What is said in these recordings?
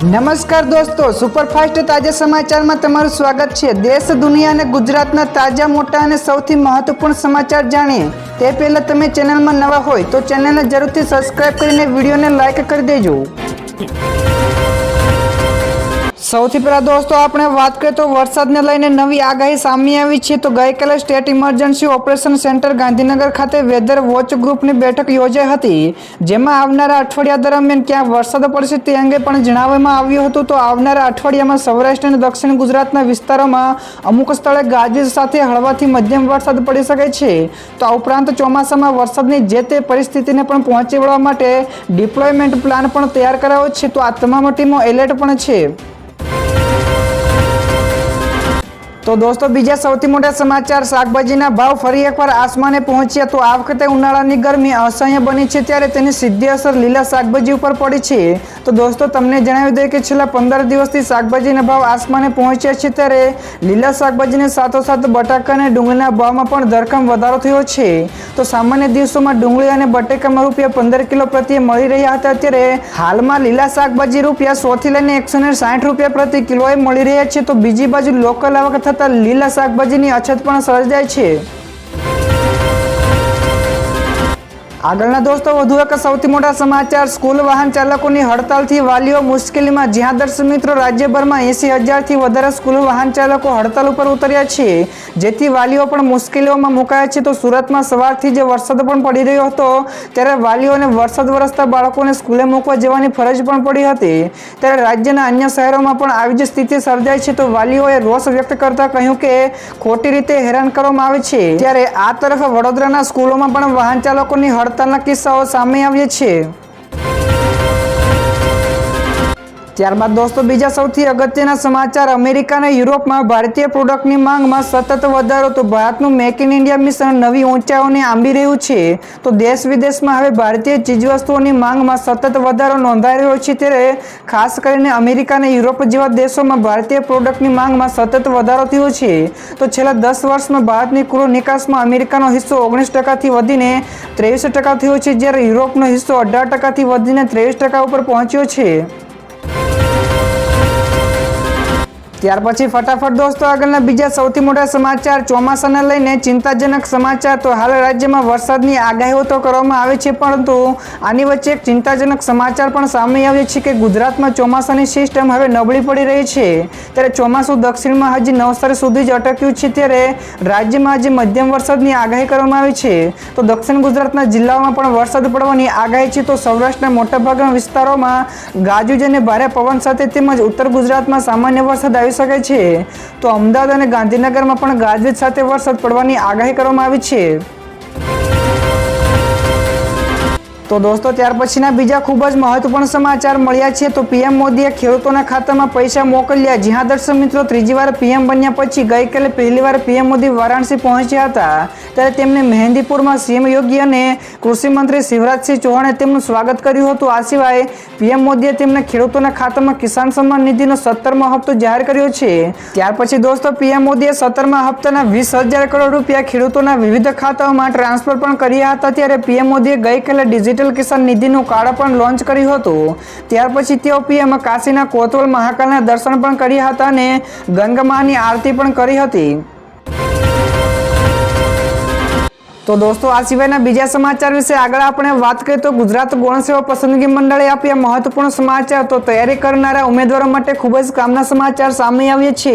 નમસ્કાર દોસ્તો, સુપરફાસ્ટ તાજા સમાચારમાં તમારું સ્વાગત છે। દેશ, દુનિયા અને ગુજરાતના તાજા, મોટા અને સૌથી મહત્વપૂર્ણ સમાચાર જાણીએ તે પહેલા તમે ચેનલમાં નવા હોય તો ચેનલને જરૂરથી સબસ્ક્રાઇબ કરીને વિડીયોને લાઇક કરી દેજો। સૌથી પહેલા દોસ્તો આપણે વાત કરીએ તો વરસાદને લઈને નવી આગાહી સામે આવી છે। તો ગઈકાલે state emergency operation centre Gandhinagar ખાતે વેધર વોચ ગ્રુપની બેઠક યોજાઈ હતી, જેમાં આવનારા અઠવાડિયા દરમિયાન ક્યાં વરસાદ પડશે તે અંગે પણ જણાવવામાં આવ્યું હતું। તો આવનારા અઠવાડિયામાં સૌરાષ્ટ્ર અને દક્ષિણ ગુજરાતના વિસ્તારોમાં અમુક સ્થળે ગાજવીજ સાથે હળવાથી મધ્યમ વરસાદ પડી શકે છે। તો આ ઉપરાંત ચોમાસામાં વરસાદની જે તે પરિસ્થિતિને પણ પહોંચી વળવા માટે ડિપ્લોયમેન્ટ પ્લાન પણ તૈયાર કરાયો છે। તો આ તમામ ટીમો એલર્ટ પણ છે। તો દોસ્તો બીજા સૌથી મોટા સમાચાર, શાકભાજીના ભાવ ફરી એકવાર આસમાને પહોંચ્યા। તો આ વખતે ઉનાળાની ગરમી અસહ્ય બની છે, ત્યારે તેની સીધી અસર લીલા શાકભાજી ઉપર પડી છે। તો દોસ્તો તમને જણાવી દઈએ કે છેલ્લા 15 દિવસથી શાકભાજીના ભાવ આસમાને પહોંચ્યા છે, ત્યારે લીલા શાકભાજીની સાથોસાથ બટાકા અને ડુંગળીના ભાવમાં પણ ધરખમ વધારો થયો છે। તો સામાન્ય દિવસોમાં ડુંગળી અને બટાકામાં ₹15 કિલો પ્રતિ મળી રહ્યા હતા, ત્યારે હાલમાં લીલા શાકભાજી ₹100 થી લઈને ₹160 પ્રતિ કિલોએ મળી રહ્યા છે। તો બીજી બાજુ લોકલ આવક થતા લીલા શાકભાજીની અછત પણ સર્જાય છે। આગળના દોસ્તો વધુ એક સૌથી મોટા સમાચાર, સ્કૂલ વાહન ચાલકોની હડતાલથી વાલીઓ મુશ્કેલીમાં। જ્યાં દર્શક મિત્રો રાજ્યભરમાં 80,000 થી વધારે સ્કૂલ વાહન ચાલકો હડતાલ ઉપર ઉતર્યા છે, જેથી વાલીઓ પણ મુશ્કેલીઓમાં મુકાયા છે। તો સુરતમાં સવારથી જે વરસાદ પણ પડી રહ્યો હતો, ત્યારે વાલીઓને વરસાદ વરસતા બાળકોને સ્કૂલે મૂકવા જવાની ફરજ પણ પડી હતી, ત્યારે રાજ્યના અન્ય શહેરોમાં પણ આવી જ સ્થિતિ સર્જાય છે। તો વાલીઓએ રોષ વ્યક્ત કરતા કહ્યું કે ખોટી રીતે હેરાન કરવામાં આવે છે, ત્યારે આ તરફ વડોદરાના સ્કૂલોમાં પણ વાહન ચાલકોની હડતાલના કિસ્સાઓ સામે આવ્યા છે। ત્યારબાદ દોસ્તો બીજા સૌથી અગત્યના સમાચાર, અમેરિકા અને યુરોપમાં ભારતીય પ્રોડક્ટની માંગમાં સતત વધારો। તો ભારતનું મેક ઇન ઇન્ડિયા મિશન નવી ઊંચાઈઓને આંબી રહ્યું છે। તો દેશ વિદેશમાં હવે ભારતીય ચીજવસ્તુઓની માંગમાં સતત વધારો નોંધાઈ રહ્યો છે, ત્યારે ખાસ કરીને અમેરિકા અને યુરોપ જેવા દેશોમાં ભારતીય પ્રોડક્ટની માંગમાં સતત વધારો થયો છે। તો છેલ્લા 10 વર્ષમાં ભારતની કુલ નિકાસમાં અમેરિકાનો હિસ્સો 19% વધીને 23% થયો છે, જ્યારે યુરોપનો હિસ્સો 18% વધીને 23% ઉપર પહોંચ્યો છે। ત્યાર પછી ફટાફટ દોસ્તો આગળના બીજા સૌથી મોટા સમાચાર, ચોમાસાને લઈને ચિંતાજનક સમાચાર। તો હાલ રાજ્યમાં વરસાદની આગાહીઓ તો કરવામાં આવે છે, પરંતુ આની વચ્ચે એક ચિંતાજનક સમાચાર પણ સામે આવે છે કે ગુજરાતમાં ચોમાસાની સિસ્ટમ હવે નબળી પડી રહી છે, ત્યારે ચોમાસું દક્ષિણમાં હજી નવસારી સુધી જ અટક્યું છે, ત્યારે રાજ્યમાં હજી મધ્યમ વરસાદની આગાહી કરવામાં આવી છે। તો દક્ષિણ ગુજરાતના જિલ્લાઓમાં પણ વરસાદ પડવાની આગાહી છે। તો સૌરાષ્ટ્રના મોટાભાગના વિસ્તારોમાં ગાજવીજ અને ભારે પવન સાથે તેમજ ઉત્તર ગુજરાતમાં સામાન્ય વરસાદ આવી શકે છે। તો અમદાવાદ અને ગાંધીનગરમાં પણ ગાજવીજ સાથે વરસાદ પડવાની આગાહી કરવામાં આવી છે। તો દોસ્તો ત્યાર પછીના બીજા ખૂબ જ મહત્વપૂર્ણ સમાચાર મળ્યા છે। તો પીએમ મોદીએ ખેડૂતોના ખાતામાં પૈસા મોકલ્યા। જ્યાં દર્શક મિત્રો ત્રીજી વાર પીએમ બન્યા પછી ગઈકાલે પહેલીવાર પીએમ મોદી વારાણસી પહોંચ્યા હતા, ત્યારે તેમને મહેંદીપુરમાં સીએમ યોગી અને કૃષિ મંત્રી શિવરાજસિંહ ચૌહાણે તેમનું સ્વાગત કર્યું હતું। આ સિવાય પીએમ મોદીએ તેમના ખેડૂતોના ખાતામાં કિસાન સન્માન નિધિનો 17મો હપ્તો જાહેર કર્યો છે। ત્યાર પછી દોસ્તો પીએમ મોદીએ 17મા હપ્તાના 20,000 કરોડ રૂપિયા ખેડૂતોના વિવિધ ખાતાઓમાં ટ્રાન્સફર પણ કર્યા હતા, ત્યારે પીએમ મોદીએ ગઈકાલે ડિજિટલ કિસાન નિધિનું કાર્ડ પણ લોન્ચ કર્યું હતું। ત્યાર પછી તેઓ પીએમ કાશીના કોતવાલ મહાકાલના દર્શન પણ કર્યા હતા અને ગંગા માની આરતી પણ કરી હતી। તો દોસ્તો આ સિવાયના બીજા સમાચાર વિશે આગળ આપણે વાત કરીએ તો ગુજરાત ગૌણ સેવા પસંદગી મંડળે આપ્યા મહત્વપૂર્ણ સમાચાર। તો તૈયારી કરનારા ઉમેદવારો માટે ખૂબ જ કામના સમાચાર સામે આવ્યા છે।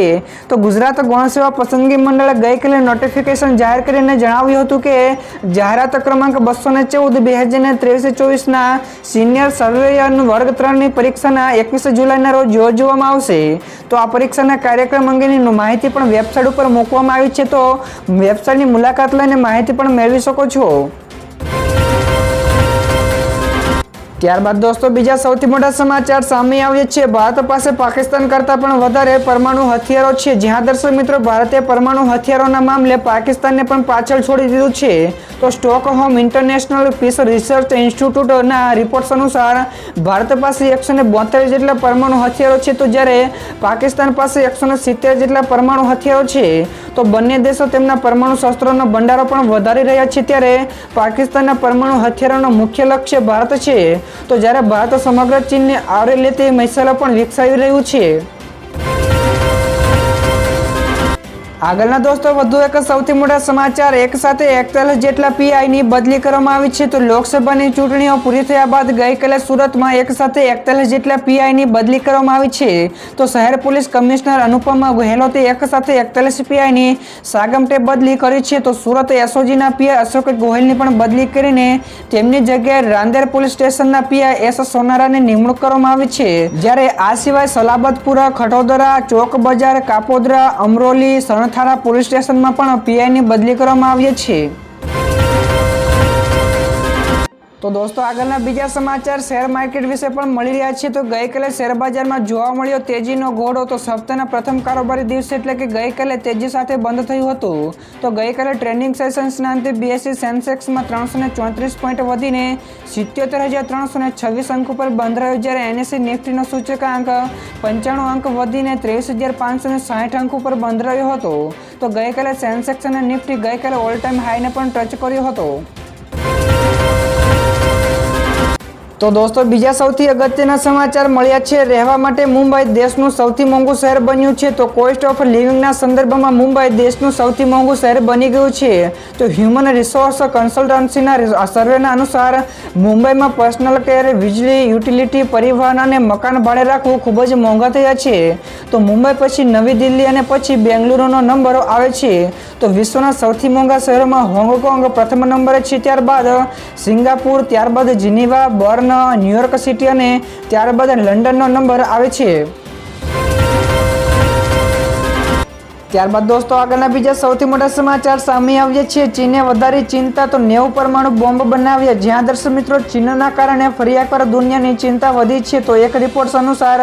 તો ગુજરાત ગૌણ સેવા પસંદગી મંડળે ગઈકાલે નોટિફિકેશન જાહેર કરીને જણાવ્યું હતું કે જાહેરાત ક્રમાંક 214 2023-24ના સિનિયર સર્વેયર વર્ગ 3ની પરીક્ષાના 21 જુલાઈના રોજ યોજવામાં આવશે। તો આ પરીક્ષાના કાર્યક્રમ અંગેની માહિતી પણ વેબસાઇટ ઉપર મૂકવામાં આવી છે। તો વેબસાઇટની મુલાકાત લઈને માહિતી પણ મેળવી શકો છો। ત્યારબાદ દોસ્તો બીજા સૌથી મોટા સમાચાર સામે આવ્યા છે। ભારત પાસે પાકિસ્તાન કરતાં પણ વધારે પરમાણુ હથિયારો છે। જ્યાં દર્શક મિત્રો ભારતે પરમાણુ હથિયારોના મામલે પાકિસ્તાનને પણ પાછળ છોડી દીધું છે। તો સ્ટોકહોમ ઇન્ટરનેશનલ પીસ રિસર્ચ ઇન્સ્ટિટ્યૂટના રિપોર્ટ્સ અનુસાર ભારત પાસે 172 જેટલા પરમાણુ હથિયારો છે, તો જ્યારે પાકિસ્તાન પાસે 170 જેટલા પરમાણુ હથિયારો છે। તો બંને દેશો તેમના પરમાણુ શસ્ત્રોનો ભંડારો પણ વધારી રહ્યા છે, ત્યારે પાકિસ્તાનના પરમાણુ હથિયારોનો મુખ્ય લક્ષ્ય ભારત છે। તો જ્યારે ભારત સમગ્ર ચીનને આવરી લે તે મસાલો પણ વિકસાવી રહ્યું છે. આગળના દોસ્તો વધુ એક સૌથી મોટા સમાચાર, એક સાથે 41 જેટલા પીઆઈની બદલી કરવામાં આવી છે. તો લોકસભાની ચૂંટણીઓ પૂરી થયા બાદ ગઈકાલે સુરતમાં એક સાથે 41 જેટલા પીઆઈની બદલી કરવામાં આવી છે. તો શહેર પોલીસ કમિશનર અનુપમા ગહેલોતે એક સાથે 41 પીઆઈની સાગમટે બદલી કરી છે. તો સુરત એસઓજીના પીઆઈ અશોક ગોહિલની પણ બદલી કરીને તેમની જગ્યાએ રાંદેર પોલીસ સ્ટેશનના પીઆઈ એસ સોનારાની નિમણૂક કરવામાં આવી છે. જ્યારે આ સિવાય સલાબતપુરા, ખટોદરા, ચોક બજાર, કાપોદ્રા, અમરોલી, થાણા પોલીસ સ્ટેશનમાં પણ પીઆઈની બદલી કરવામાં આવી છે. તો દોસ્તો આગળના બીજા સમાચાર શેર માર્કેટ વિશે પણ મળી રહ્યા છે. તો ગઈકાલે શેર બજારમાં જોવા મળ્યો તેજીનો ઘોડો. તો સપ્તાહના પ્રથમ કારોબારી દિવસે એટલે કે ગઈકાલે તેજી સાથે બંધ થયું હતું. તો ગઈકાલે ટ્રેન્ડિંગ સેશન્સના અંતે બીએસઈ સેન્સેક્સમાં 334 પોઈન્ટ વધીને 77,326 અંક ઉપર બંધ રહ્યો, જ્યારે એનએસઈ નિફ્ટીનો સૂચકાંક 95 અંક વધીને 23,560 અંક ઉપર બંધ રહ્યો હતો. તો ગઈકાલે સેન્સેક્સ અને નિફ્ટી ગઈકાલે ઓલ ટાઈમ હાઈને પણ ટચ કર્યો હતો. તો દોસ્તો બીજા સૌથી અગત્યના સમાચાર મળ્યા છે. રહેવા માટે મુંબઈ દેશનું સૌથી મોંઘું શહેર બન્યું છે. તો કોસ્ટ ઓફ લિવિંગના સંદર્ભમાં મુંબઈ દેશનું સૌથી મોંઘું શહેર બની ગયું છે. તો હ્યુમન રિસોર્સ કન્સલ્ટન્સીના સર્વેના અનુસાર મુંબઈમાં પર્સનલ કેર, વીજળી, યુટિલિટી, પરિવહન અને મકાન ભાડે રાખવું ખૂબ જ મોંઘા થયા છે. તો મુંબઈ પછી નવી દિલ્હી અને પછી બેંગલુરુનો નંબર આવે છે. તો વિશ્વના સૌથી મોંઘા શહેરોમાં હોંગકોંગ પ્રથમ નંબરે છે, ત્યારબાદ સિંગાપુર, ત્યારબાદ જીનીવા, બર્ન, ન્યુયોર્ક સિટી અને ત્યારબાદ લંડનનો નંબર આવે છે. ત્યારબાદ દોસ્તો આગળના બીજા સૌથી મોટા સમાચાર સામે આવ્યા છે. ચીને વધારી ચિંતા, તો 90 પરમાણુ બોમ્બ બનાવ્યા. જ્યાં દર્શક મિત્રો ચીનના કારણે ફરી એકવાર દુનિયાની ચિંતા વધી છે. તો એક રિપોર્ટ અનુસાર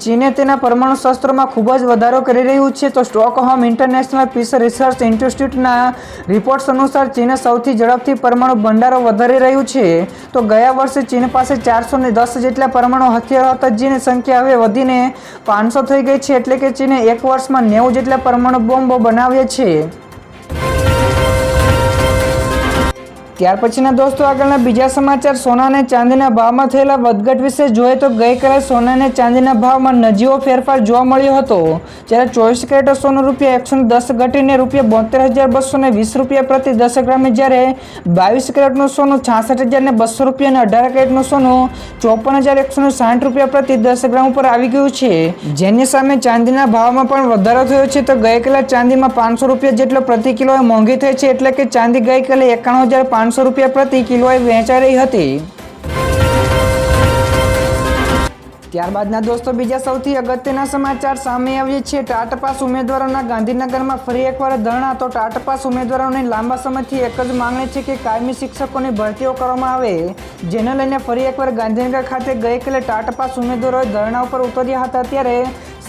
ચીને તેના પરમાણુ શસ્ત્રોમાં ખૂબ જ વધારો કરી રહ્યું છે. તો સ્ટોકહોમ ઇન્ટરનેશનલ પીસ રિસર્ચ ઇન્સ્ટિટ્યૂટના રિપોર્ટ્સ અનુસાર ચીને સૌથી ઝડપથી પરમાણુ ભંડારો વધારી રહ્યું છે. તો ગયા વર્ષે ચીન પાસે 410 જેટલા પરમાણુ હથિયારો હતા, જેની સંખ્યા હવે વધીને 500 થઈ ગઈ છે. એટલે કે ચીને એક વર્ષમાં 90 જેટલા પરમાણુ બોમ્બો બનાવ્યા છે. ત્યાર પછીના દોસ્તો આગળના બીજા સમાચાર સોના અને ચાંદીના ભાવમાં થયેલા વધઘટ વિશે જોઈએ. તો ગઈકાલે સોના અને ચાંદીના ભાવમાં નજીવો ફેરફાર જોવા મળ્યો હતો. જ્યારે 24 કેરેટ સોનું ₹110 ઘટીને ₹72,220 પ્રતિ 10 ગ્રામે, જ્યારે 22 કેરેટનું સોનું ₹66,200 અને 18 કેરેટનું સોનું ₹54,160 પ્રતિ 10 ગ્રામ ઉપર આવી ગયું છે. જેની સામે ચાંદીના ભાવમાં પણ વધારો થયો છે. તો ગઈકાલે ચાંદીમાં ₹500 જેટલો પ્રતિ કિલોએ મોંઘી થઈ છે. એટલે કે ચાંદી ગઈકાલે ₹51,500 પ્રતિ કિલોએ વેચાઈ રહી હતી. ત્યારબાદના દોસ્તો બીજા સૌથી અગત્યના સમાચાર સામે આવ્યા છે. ટાટ પાસ ઉમેદવારોના ગાંધીનગરમાં ફરી એકવાર ધરણા. તો ટાટ પાસ ઉમેદવારોની લાંબા સમયથી એક જ માંગણી છે કે કાયમી શિક્ષકોની ભરતીઓ કરવામાં આવે, જેને લઈને ફરી એકવાર ગાંધીનગર ખાતે ગઈકાલે ટાટ પાસ ઉમેદવારોએ ધરણા ઉપર ઉતર્યા હતા. ત્યારે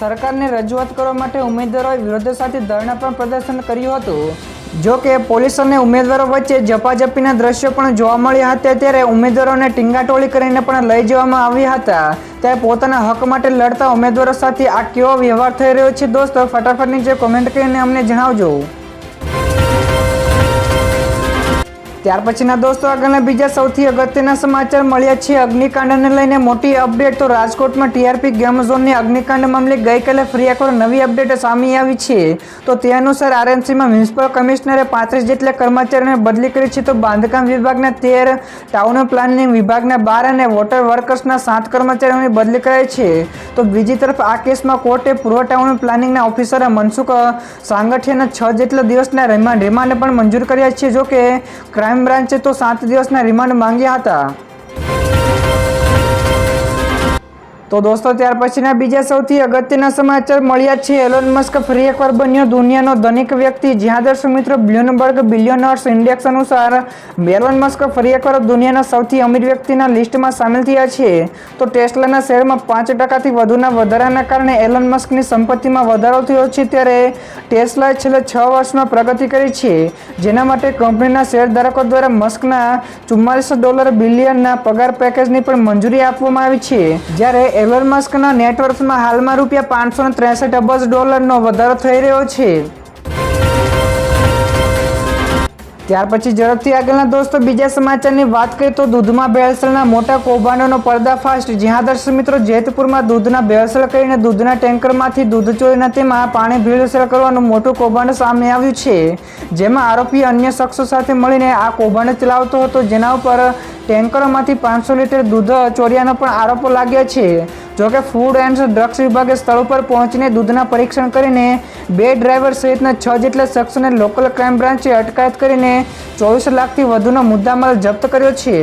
સરકારને રજૂઆત કરવા માટે ઉમેદવારોએ વિરોધ સાથે ધરણા પણ પ્રદર્શન કર્યું હતું. જો કે પોલીસ અને ઉમેદવારો વચ્ચે ઝપાઝપીના દ્રશ્યો પણ જોવા મળ્યા હતા. ત્યારે ઉમેદવારોને ટીંગાટોળી કરીને પણ લઈ જવામાં આવ્યા હતા. ત્યારે પોતાના હક માટે લડતા ઉમેદવારો સાથે આ કેવો વ્યવહાર થઈ રહ્યો છે દોસ્તો, ફટાફટ નીચે કોમેન્ટ કરીને અમને જણાવજો. ત્યાર પછીના દોસ્તો આગળના બીજા સૌથી અગત્યના સમાચાર મળ્યા છે. અગ્નિકાંડને લઈને મોટી અપડેટ. તો રાજકોટમાં ટીઆરપી ગેમ ઝોનની અગ્નિકાંડ મામલે ગઈકાલે ફરી એકવાર નવી અપડેટ સામે આવી છે. તો તે અનુસાર આરએમસીમાં મ્યુનિસિપલ કમિશનરે 35 જેટલા કર્મચારીઓને બદલી કરી છે. તો બાંધકામ વિભાગના 13, ટાઉન પ્લાનિંગ વિભાગના 12 અને વોટર વર્કર્સના 7 કર્મચારીઓની બદલી કરાઈ છે. તો બીજી તરફ આ કેસમાં કોર્ટે પૂર્વ ટાઉન પ્લાનિંગના ઓફિસર મનસુખ સાંગઠિયાના 6 જેટલા દિવસના રિમાન્ડ પણ મંજૂર કર્યા છે. જો કે ક્રાઇમ બ્રાન્ચે તો 7 દિવસના રિમાન્ડ માંગ્યા હતા. તો દોસ્તો ત્યાર પછીના બીજા સૌથી અગત્યના સમાચાર મળ્યા છે. એલોન મસ્ક ફરી એકવાર બન્યો દુનિયાનો ધનિક વ્યક્તિ. જ્યાં દર્શક મિત્રો બ્લુમબર્ગ બિલિયનર્સ ઇન્ડેક્સ અનુસાર એલોન મસ્ક ફરી એકવાર દુનિયાના સૌથી અમીર વ્યક્તિના લિસ્ટમાં સામેલ થયા છે. તો ટેસ્લાના શેરમાં 5% વધુના વધારાના કારણે એલોન મસ્કની સંપત્તિમાં વધારો થયો છે. ત્યારે ટેસ્લાએ છેલ્લા 6 વર્ષમાં પ્રગતિ કરી છે, જેના માટે કંપનીના શેરધારકો દ્વારા મસ્કના $44 બિલિયનના પગાર પેકેજની પણ મંજૂરી આપવામાં આવી છે. જ્યારે એલોન મસ્કના નેટવર્થમાં હાલમાં $563 અબજ નો વધારો થઈ રહ્યો છે. ત્યાર પછી ઝડપથી આગળના દોસ્તો બીજા સમાચારની વાત કરીએ તો દૂધમાં ભેળસેળના મોટા કૌભાંડોનો પર્દાફાશ. જ્યાં દર્શક મિત્રો જેતપુરમાં દૂધના ભેળસેળ કરીને દૂધના ટેન્કરમાંથી દૂધ ચોરીને તેમાં પાણી ભેળસેળ કરવાનું મોટું કૌભાંડ સામે આવ્યું છે. જેમાં આરોપી અન્ય શખ્સો સાથે મળીને આ કૌભાંડ ચલાવતો હતો, જેના ઉપર ટેન્કરોમાંથી 500 લીટર દૂધ ચોર્યાનો પણ આરોપો લાગ્યો છે. જોકે ફૂડ એન્ડ ડ્રગ્સ વિભાગે સ્થળ ઉપર પહોંચીને દૂધના પરીક્ષણ કરીને 2 ડ્રાઈવર સહિતના 6 જેટલા શખ્સોને લોકલ ક્રાઇમ બ્રાન્ચે અટકાયત કરીને 24 લાખથી વધુનો મુદ્દામાલ જપ્ત કર્યો છે.